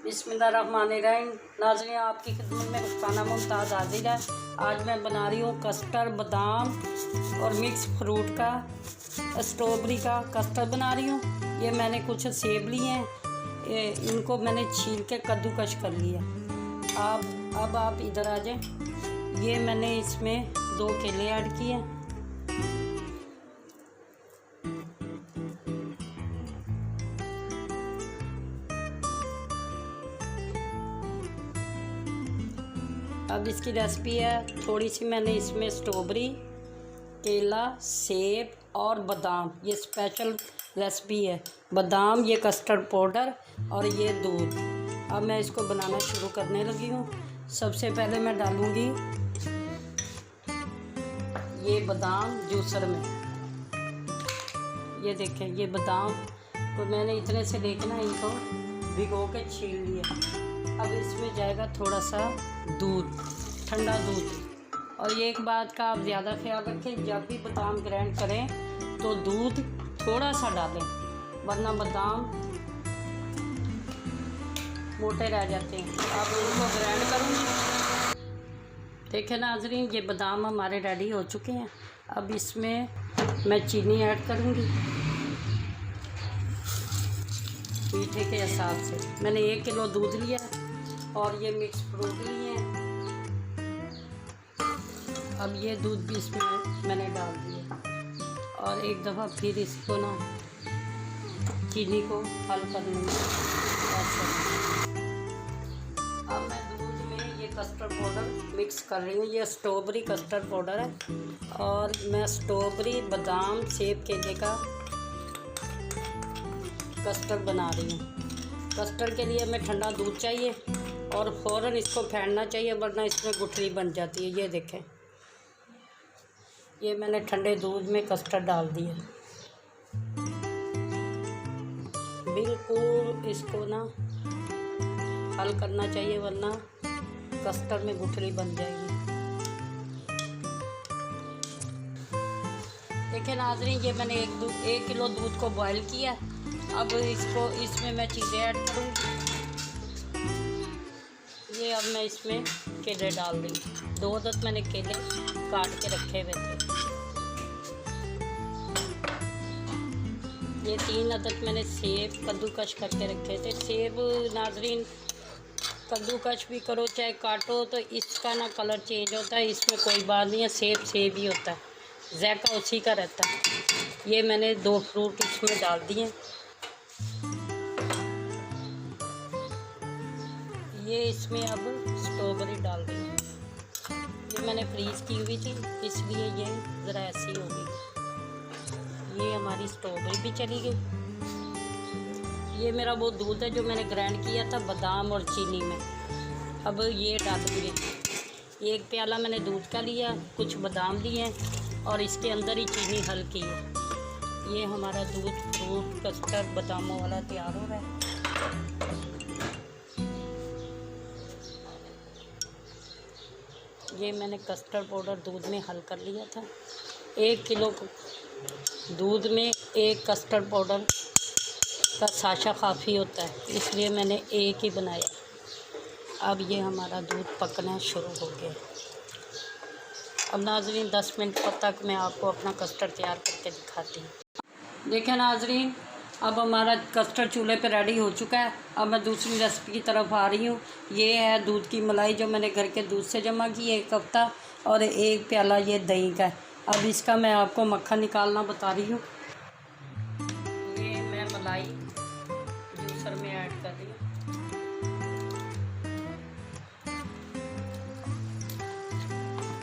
बिस्मिल्लाहिर्रहमानिर्रहीम। नाज़रीन, आपकी खिदमत में रुखसाना मुमताज़ हाजिर है। आज मैं बना रही हूँ कस्टर्ड बादाम और मिक्स फ्रूट का स्ट्रॉबेरी का कस्टर्ड बना रही हूँ। ये मैंने कुछ सेब लिए हैं, इनको मैंने छील के कद्दूकश कर लिया। अब आप इधर आ जाएं। ये मैंने इसमें 2 केले ऐड किए। अब इसकी रेसिपी है थोड़ी सी, मैंने इसमें स्ट्रॉबेरी, केला, सेब और बादाम, ये स्पेशल रेसिपी है। बादाम, ये कस्टर्ड पाउडर और ये दूध। अब मैं इसको बनाना शुरू करने लगी हूँ। सबसे पहले मैं डालूँगी ये बादाम जूसर में। ये देखें, ये बादाम तो मैंने इतने से लेके ना इनको भिगो के छील लिया। अब इसमें जाएगा थोड़ा सा दूध, ठंडा दूध। और ये एक बात का आप ज़्यादा ख्याल रखें, जब भी बादाम ग्राइंड करें तो दूध थोड़ा सा डालें, वरना बादाम मोटे रह जाते हैं। अब इनको ग्राइंड करूँगी। देखें नाज़रीन, ये बादाम हमारे रेडी हो चुके हैं। अब इसमें मैं चीनी ऐड करूँगी मीठे के हिसाब से। मैंने 1 किलो दूध लिया और ये मिक्स फ्रूट लिए हैं। अब ये दूध भी इसमें मैंने डाल दिया और एक दफ़ा फिर इसको ना चीनी को हल कर लूँगी। अब मैं दूध में ये कस्टर्ड पाउडर मिक्स कर रही हूँ। ये स्ट्रॉबेरी कस्टर्ड पाउडर है और मैं स्ट्रॉबेरी, बादाम, सेब, केले का कस्टर्ड बना रही हूँ। कस्टर्ड के लिए हमें ठंडा दूध चाहिए और फ़ौरन इसको फेंटना चाहिए, वरना इसमें गुठली बन जाती है। ये देखें, ये मैंने ठंडे दूध में कस्टर्ड डाल दिया। बिल्कुल इसको ना हल करना चाहिए, वरना कस्टर्ड में गुठली बन जाएगी। देखिए नाज़रीन, ये मैंने 1 किलो दूध को बॉयल किया। अब इसमें मैं चीज़ें ऐड करूँगी। ये अब मैं इसमें केले डाल रही हूँ। 2 अदद मैंने केले काट के रखे हुए थे। ये 3 अदद मैंने सेब कद्दूकश करके रखे थे। सेब नाज़रीन, कद्दूकश भी करो चाहे काटो तो इसका ना कलर चेंज होता है, इसमें कोई बात नहीं है। सेब सेब ही होता है, ज़ायका उसी का रहता है। ये मैंने 2 फ्रूट इसमें डाल दिए। ये इसमें अब स्ट्रॉबेरी डाल रही हूँ। ये मैंने फ्रीज़ की हुई थी, इसलिए ये ज़रा ऐसी हो गई। ये हमारी स्ट्रॉबेरी भी चली गई। ये मेरा वो दूध है जो मैंने ग्राइंड किया था बादाम और चीनी में। अब ये डालूँगी। 1 प्याला मैंने दूध का लिया, कुछ बादाम लिए और इसके अंदर ही चीनी हल की है। ये हमारा दूध फ्रूट कस्टर्ड बादामों वाला तैयार हो रहा है। ये मैंने कस्टर्ड पाउडर दूध में हल कर लिया था। 1 किलो दूध में 1 कस्टर्ड पाउडर का साशा काफ़ी होता है, इसलिए मैंने 1 ही बनाया। अब ये हमारा दूध पकना शुरू हो गया। अब नाज़रीन 10 मिनट तक मैं आपको अपना कस्टर्ड तैयार करके दिखाती हूँ। देखें नाज़रीन, अब हमारा कस्टर्ड चूल्हे पे रेडी हो चुका है। अब मैं दूसरी रेसिपी की तरफ आ रही हूँ। ये है दूध की मलाई जो मैंने घर के दूध से जमा की, 1 हफ्ता, और 1 प्याला ये दही का है। अब इसका मैं आपको मक्खन निकालना बता रही हूँ। ये मैं मलाई जूसर में ऐड कर रही हूँ।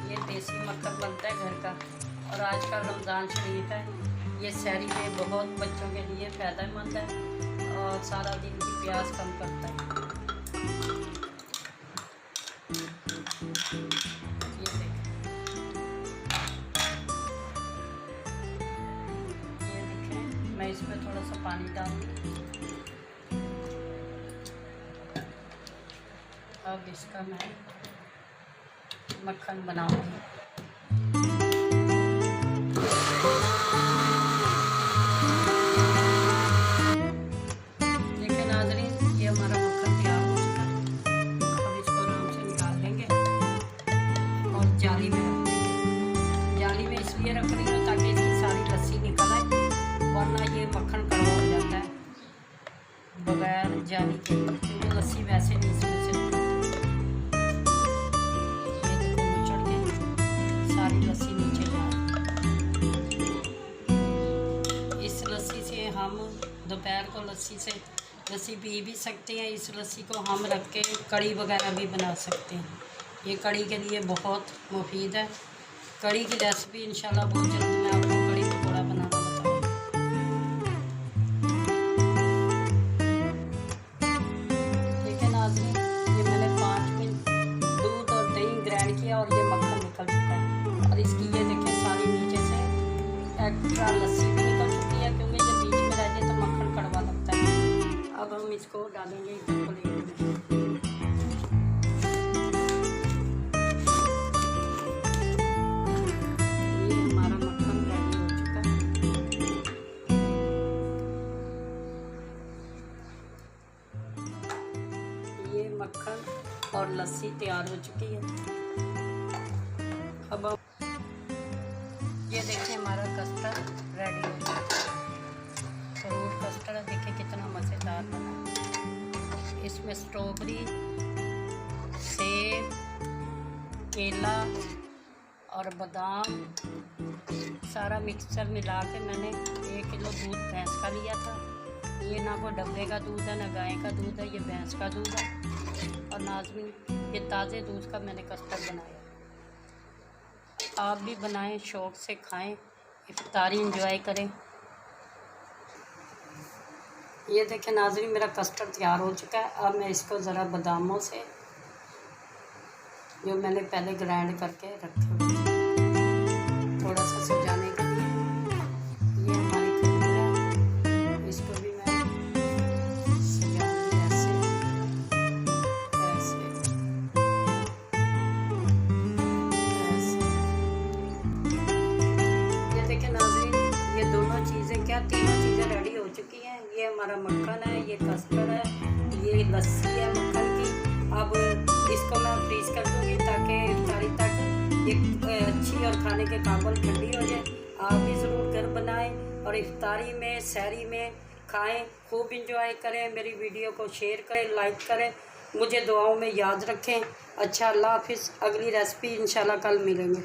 ये देसी मक्खन बनता है घर का, और आज का रमज़ान शरीफ है। ये सहरी में बहुत बच्चों के लिए फ़ायदेमंद है और सारा दिन की प्यास कम करता है। ये देखें, मैं इसमें थोड़ा सा पानी डाल दूँ। अब इसका मैं मक्खन बनाऊँगी। देखिए नाज़रीन, ये हमारा मक्खन तैयार हो जाएगी, क्योंकि लस्सी वैसे नहीं इसमें से ये देखो मुचड़ के सारी लस्सी नीचे जा। इस लस्सी से हम दोपहर को लस्सी पी भी सकते हैं। इस लस्सी को हम रख के कड़ी वगैरह भी बना सकते हैं। ये कड़ी के लिए बहुत मुफीद है। कड़ी की रेसिपी इंशाल्लाह बहुत जल्द मैं आपको कड़ी पकौड़ा बनाना बताऊंगी। ठीक है नाज़रीन, ये मैंने 5 मिनट दूध और दही ग्राइंड किया और ये मक्खन निकल चुका है। और इसकी ये देखिए सारी नीचे से एक्स्ट्रा लस्सी भी निकल चुकी है, क्योंकि ये बीच में रह जाए तो मक्खन कड़वा लगता है। अब हम इसको डालेंगे प्लेट में। ये मक्खन और लस्सी तैयार हो चुकी है। अब ये देखिए हमारा कस्टर्ड रेडी हो गया। फ्रूट कस्टर्ड देखिए कितना मज़ेदार बना। इसमें स्ट्रॉबेरी, सेब, केला और बादाम सारा मिक्सचर मिला के मैंने 1 किलो दूध भैंस का लिया था। ये ना कोई डब्बे का दूध है ना गाय का दूध है, ये भैंस का दूध है। और नाज़रीन ये ताज़े दूध का मैंने कस्टर्ड बनाया। आप भी बनाएं, शौक़ से खाएं, इफ्तारी एंजॉय करें। ये देखें नाज़रीन मेरा कस्टर्ड तैयार हो चुका है। अब मैं इसको ज़रा बादामों से जो मैंने पहले ग्राइंड करके रखे हुए थोड़ा सा सजाने के लिए, ये हमारी खजूर है, इसको भी मैं सजाऊंगी ऐसे ऐसे ऐसे। ये देखें नाज़रीन ये दोनों चीज़ें तीनों चीज़ें रेडी हो चुकी हैं। ये हमारा मक्खन है, ये कस्टर्ड है, ये लस्सी है मक्खन की। अब इसको मैं फ्रीज कर दूँगी ताकि इफ्तारी तक ये अच्छी और खाने के काबिल ठंडी हो जाए। आप भी ज़रूर घर बनाएं और इफ्तारी में सहरी में खाएं, खूब इंजॉय करें। मेरी वीडियो को शेयर करें, लाइक करें, मुझे दुआओं में याद रखें। अच्छा, अल्लाह हाफिज़। अगली रेसिपी इंशाल्लाह कल मिलेंगे।